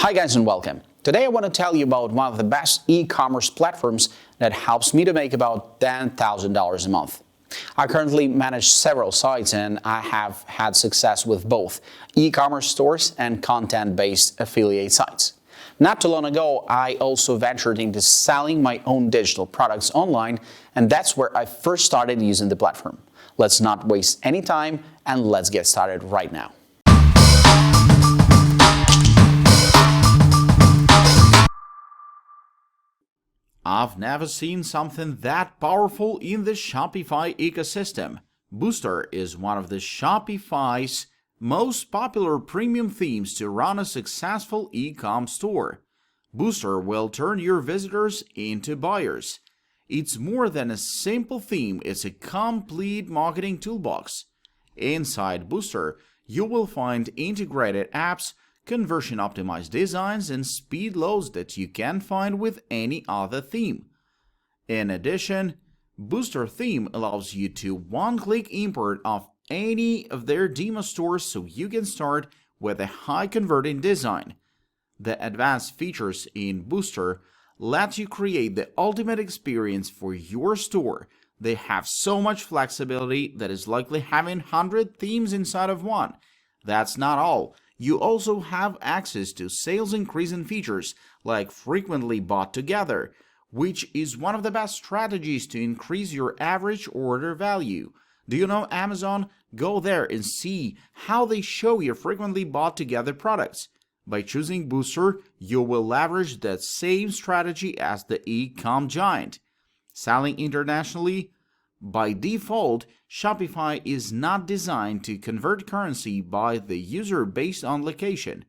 Hi guys and welcome. Today I want to tell you about one of the best e-commerce platforms that helps me to make about $10,000 a month. I currently manage several sites and I have had success with both e-commerce stores and content-based affiliate sites. Not too long ago, I also ventured into selling my own digital products online, and that's where I first started using the platform. Let's not waste any time and let's get started right now. I've never seen something that powerful in the Shopify ecosystem. Booster is one of the Shopify's most popular premium themes to run a successful e-com store. Booster will turn your visitors into buyers. It's more than a simple theme, it's a complete marketing toolbox. Inside Booster, you will find integrated apps, conversion-optimized designs, and speed loads that you can't find with any other theme. In addition, Booster theme allows you to one-click import of any of their demo stores so you can start with a high-converting design. The advanced features in Booster let you create the ultimate experience for your store. They have so much flexibility that is likely having 100 themes inside of one. That's not all. You also have access to sales increasing features like frequently bought together, which is one of the best strategies to increase your average order value. Do you know Amazon? Go there and see how they show your frequently bought together products. By choosing Booster, you will leverage that same strategy as the e-com giant. Selling internationally? By default, Shopify is not designed to convert currency by the user based on location.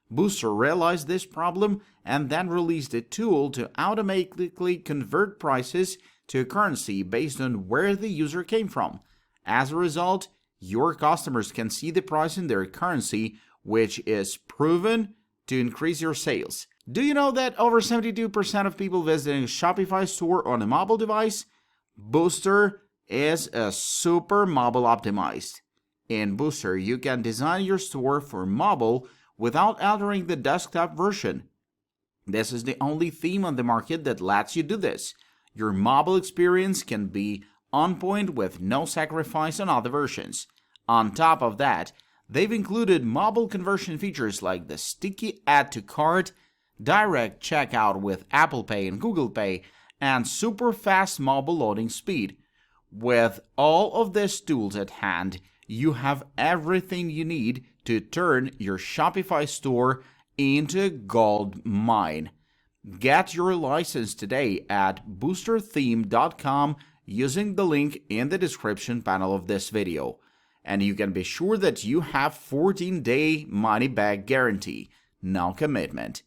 Booster realized this problem and then released a tool to automatically convert prices to currency based on where the user came from. As a result, your customers can see the price in their currency, which is proven to increase your sales. Do you know that over 72% of people visiting a Shopify store on a mobile device? Booster is a super mobile optimized. In Booster, you can design your store for mobile without altering the desktop version. This is the only theme on the market that lets you do this. Your mobile experience can be on point with no sacrifice on other versions. On top of that, they've included mobile conversion features like the sticky add to cart, direct checkout with Apple Pay and Google Pay, and super fast mobile loading speed. With all of these tools at hand, you have everything you need to turn your Shopify store into a gold mine. Get your license today at boostertheme.com using the link in the description panel of this video. And you can be sure that you have 14-day money-back guarantee. No commitment.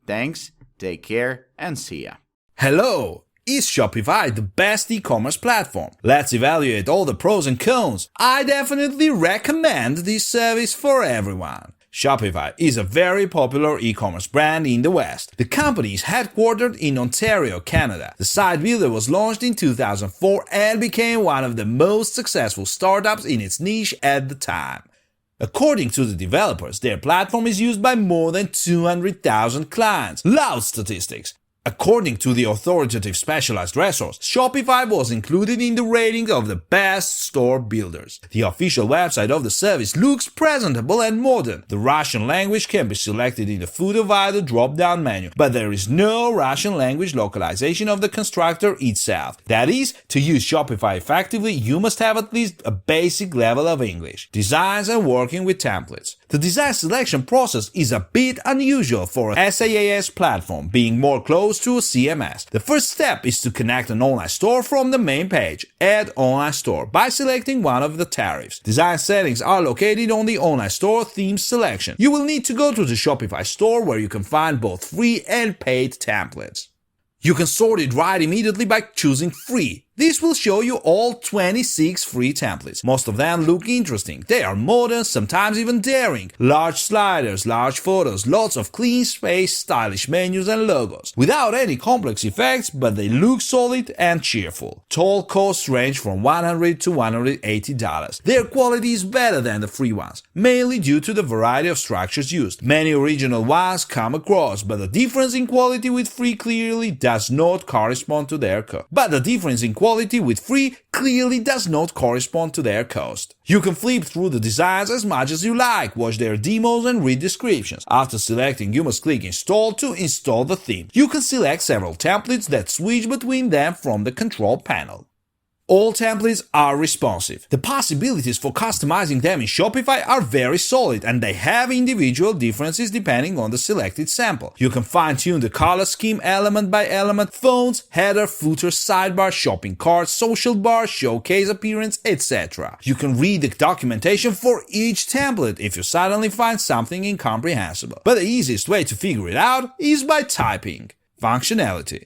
Thanks, take care, and see ya. Hello! Is Shopify the best e-commerce platform? Let's evaluate all the pros and cons. I definitely recommend this service for everyone. Shopify is a very popular e-commerce brand in the West. The company is headquartered in Ontario, Canada. The site builder was launched in 2004 and became one of the most successful startups in its niche at the time. According to the developers, their platform is used by more than 200,000 clients. Loud statistics! According to the authoritative specialized resource, Shopify was included in the rating of the best store builders. The official website of the service looks presentable and modern. The Russian language can be selected in the footer via the drop-down menu, but there is no Russian language localization of the constructor itself. That is, to use Shopify effectively, you must have at least a basic level of English. Designs and working with templates. The design selection process is a bit unusual for a SaaS platform, being more close to a CMS. The first step is to connect an online store from the main page, Add Online Store, by selecting one of the tariffs. Design settings are located on the online store theme selection. You will need to go to the Shopify store where you can find both free and paid templates. You can sort it right immediately by choosing free. This will show you all 26 free templates. Most of them look interesting. They are modern, sometimes even daring. Large sliders, large photos, lots of clean space, stylish menus and logos. Without any complex effects, but they look solid and cheerful. Total costs range from $100 to $180. Their quality is better than the free ones, mainly due to the variety of structures used. Many original ones come across, but the difference in quality with free clearly does not correspond to their cost. Quality with free clearly does not correspond to their cost. You can flip through the designs as much as you like, watch their demos and read descriptions. After selecting, you must click Install to install the theme. You can select several templates that switch between them from the control panel. All templates are responsive. The possibilities for customizing them in Shopify are very solid, and they have individual differences depending on the selected sample. You can fine-tune the color scheme element by element, fonts, header, footer, sidebar, shopping cart, social bar, showcase appearance, etc. You can read the documentation for each template if you suddenly find something incomprehensible. But the easiest way to figure it out is by typing. Functionality.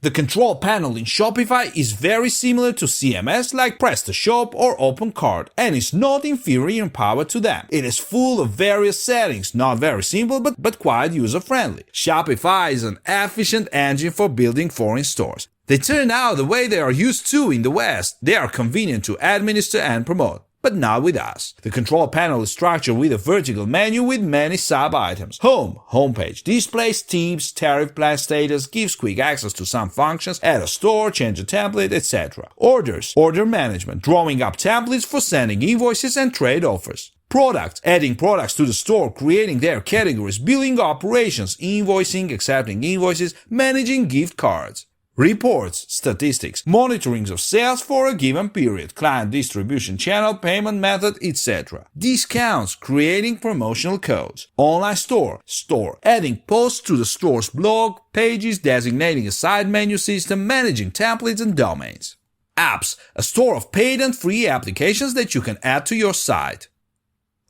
The control panel in Shopify is very similar to CMS like PrestaShop or OpenCart and is not inferior in power to them. It is full of various settings, not very simple but quite user-friendly. Shopify is an efficient engine for building foreign stores. They turn out the way they are used to in the West. They are convenient to administer and promote. But not with us. The control panel is structured with a vertical menu with many sub-items. Home, homepage, displays, themes, tariff plan status, gives quick access to some functions, add a store, change a template, etc. Orders, order management, drawing up templates for sending invoices and trade offers. Products, adding products to the store, creating their categories, billing operations, invoicing, accepting invoices, managing gift cards. Reports, statistics, monitorings of sales for a given period, client distribution channel, payment method, etc. Discounts, creating promotional codes. Online store, adding posts to the store's blog, pages, designating a side menu system, managing templates and domains. Apps, a store of paid and free applications that you can add to your site.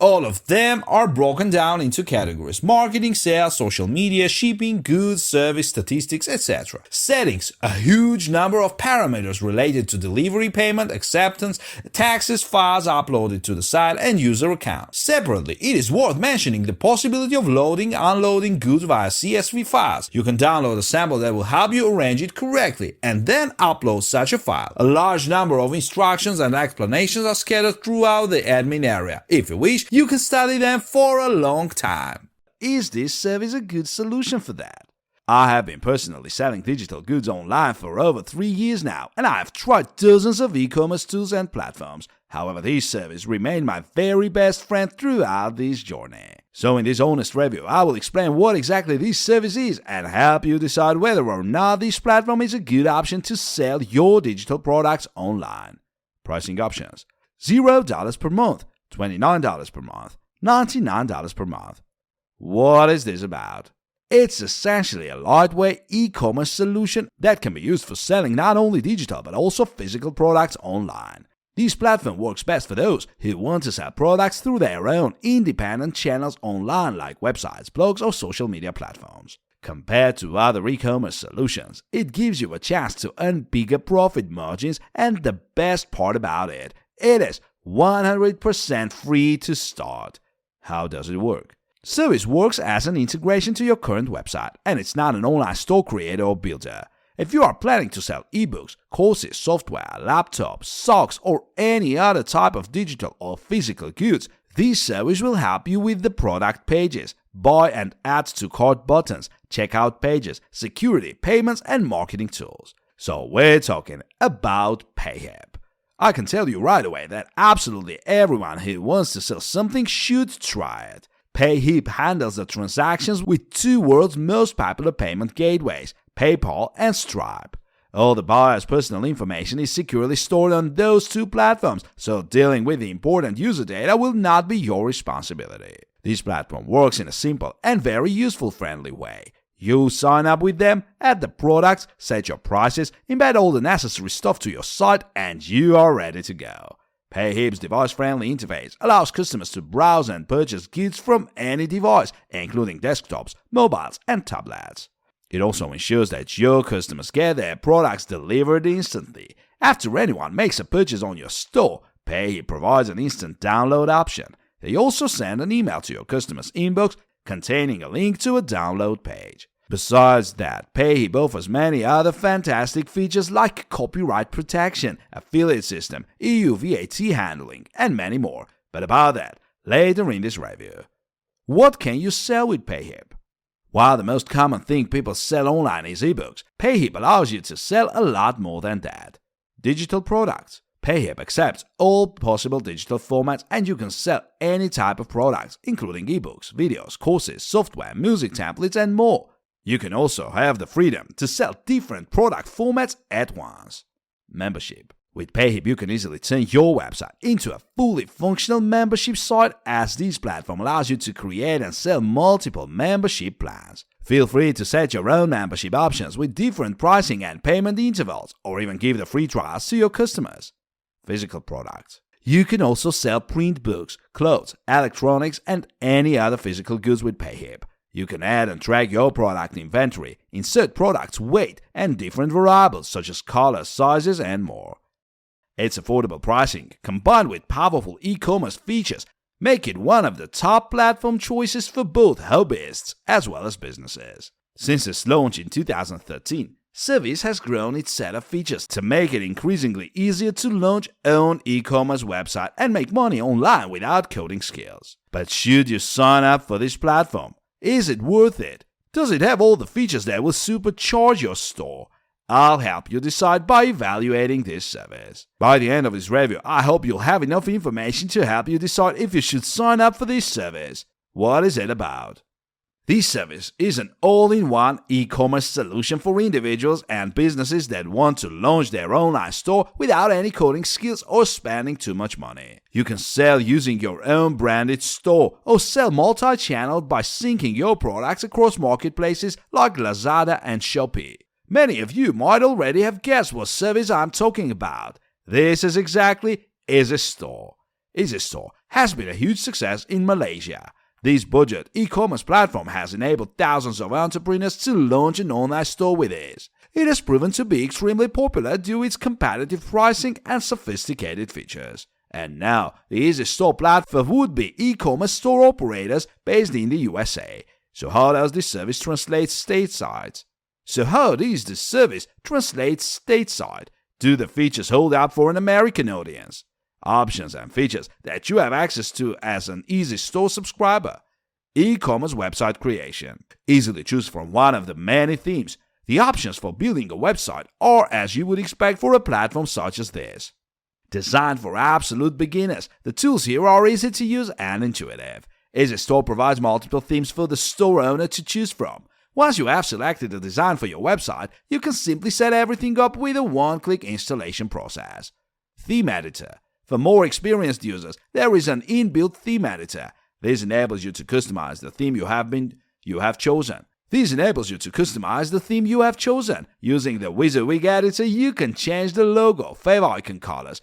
All of them are broken down into categories: marketing, sales, social media, shipping, goods, service, statistics, etc. Settings, a huge number of parameters related to delivery, payment, acceptance, taxes, files uploaded to the site, and user accounts. Separately, it is worth mentioning the possibility of loading, unloading goods via CSV files. You can download a sample that will help you arrange it correctly, and then upload such a file. A large number of instructions and explanations are scattered throughout the admin area. If you wish, you can study them for a long time. Is this service a good solution for that? I have been personally selling digital goods online for over 3 years now, and I have tried dozens of e-commerce tools and platforms. However, this service remained my very best friend throughout this journey. So in this honest review, I will explain what exactly this service is and help you decide whether or not this platform is a good option to sell your digital products online. Pricing options: $0 per month, $29 per month, $99 per month. What is this about? It's essentially a lightweight e-commerce solution that can be used for selling not only digital but also physical products online. This platform works best for those who want to sell products through their own independent channels online like websites, blogs, or social media platforms. Compared to other e-commerce solutions, it gives you a chance to earn bigger profit margins, and the best part about it is 100% free to start. How does it work? Service works as an integration to your current website, and it's not an online store creator or builder. If you are planning to sell ebooks, courses, software, laptops, socks, or any other type of digital or physical goods, this service will help you with the product pages, buy and add to cart buttons, checkout pages, security, payments, and marketing tools. So we're talking about Payhip. I can tell you right away that absolutely everyone who wants to sell something should try it. Payhip handles the transactions with two world's most popular payment gateways, PayPal and Stripe. All the buyer's personal information is securely stored on those two platforms, so dealing with the important user data will not be your responsibility. This platform works in a simple and very user-friendly way. You sign up with them, add the products, set your prices, embed all the necessary stuff to your site, and you are ready to go. Payhip's device-friendly interface allows customers to browse and purchase goods from any device, including desktops, mobiles, and tablets. It also ensures that your customers get their products delivered instantly. After anyone makes a purchase on your store, Payhip provides an instant download option. They also send an email to your customer's inbox containing a link to a download page. Besides that, Payhip offers many other fantastic features like copyright protection, affiliate system, EU VAT handling, and many more. But about that, later in this review. What can you sell with Payhip? While the most common thing people sell online is ebooks, Payhip allows you to sell a lot more than that. Digital products. Payhip accepts all possible digital formats and you can sell any type of products, including ebooks, videos, courses, software, music templates, and more. You can also have the freedom to sell different product formats at once. Membership. With Payhip, you can easily turn your website into a fully functional membership site, as this platform allows you to create and sell multiple membership plans. Feel free to set your own membership options with different pricing and payment intervals, or even give the free trials to your customers. Physical products. You can also sell print books, clothes, electronics, and any other physical goods with Payhip. You can add and track your product inventory, insert products' weight, and different variables such as colors, sizes, and more. Its affordable pricing, combined with powerful e-commerce features, make it one of the top platform choices for both hobbyists as well as businesses. Since its launch in 2013, Service has grown its set of features to make it increasingly easier to launch own e-commerce website and make money online without coding skills. But should you sign up for this platform? Is it worth it? Does it have all the features that will supercharge your store? I'll help you decide by evaluating this service. By the end of this review, I hope you'll have enough information to help you decide if you should sign up for this service. What is it about? This service is an all-in-one e-commerce solution for individuals and businesses that want to launch their online store without any coding skills or spending too much money. You can sell using your own branded store or sell multi-channel by syncing your products across marketplaces like Lazada and Shopee. Many of you might already have guessed what service I'm talking about. This is exactly EasyStore. EasyStore has been a huge success in Malaysia. This budget e-commerce platform has enabled thousands of entrepreneurs to launch an online store with ease. It has proven to be extremely popular due to its competitive pricing and sophisticated features. And now, the EasyStore platform for would-be e-commerce store operators based in the USA. So how does this service translate stateside? Do the features hold up for an American audience? Options and features that you have access to as an EasyStore subscriber. E-commerce website creation. Easily choose from one of the many themes. The options for building a website are as you would expect for a platform such as this. Designed for absolute beginners, the tools here are easy to use and intuitive. EasyStore provides multiple themes for the store owner to choose from. Once you have selected the design for your website, you can simply set everything up with a one-click installation process. Theme editor. For more experienced users, there is an inbuilt theme editor. This enables you to customize the theme you have chosen. Using the WYSIWYG editor, you can change the logo, favicon colors,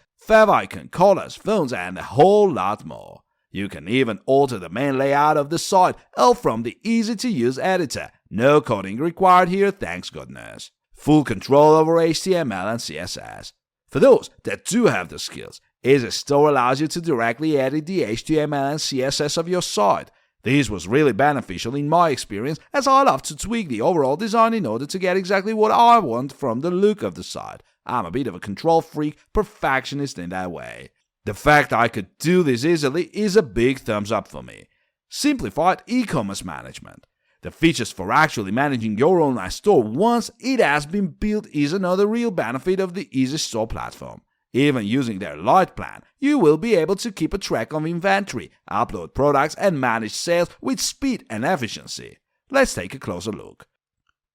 fonts, and a whole lot more. You can even alter the main layout of the site, all from the easy-to-use editor. No coding required here, thanks goodness. Full control over HTML and CSS. For those that do have the skills, EasyStore allows you to directly edit the HTML and CSS of your site. This was really beneficial in my experience, as I love to tweak the overall design in order to get exactly what I want from the look of the site. I'm a bit of a control freak, perfectionist in that way. The fact I could do this easily is a big thumbs up for me. Simplified e-commerce management. The features for actually managing your online store once it has been built is another real benefit of the EasyStore platform. Even using their Lite plan, you will be able to keep a track of inventory, upload products, and manage sales with speed and efficiency. Let's take a closer look.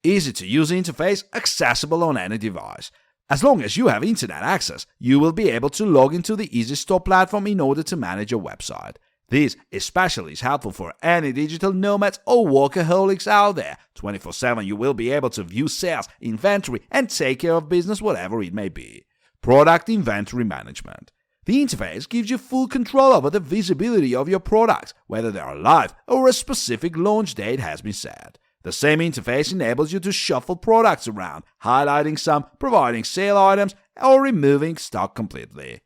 Easy-to-use interface, accessible on any device. As long as you have internet access, you will be able to log into the EasyStore platform in order to manage your website. This especially is helpful for any digital nomads or workaholics out there. 24/7 you will be able to view sales, inventory, and take care of business whatever it may be. Product inventory management. The interface gives you full control over the visibility of your products, whether they are live or a specific launch date has been set. The same interface enables you to shuffle products around, highlighting some, providing sale items, or removing stock completely.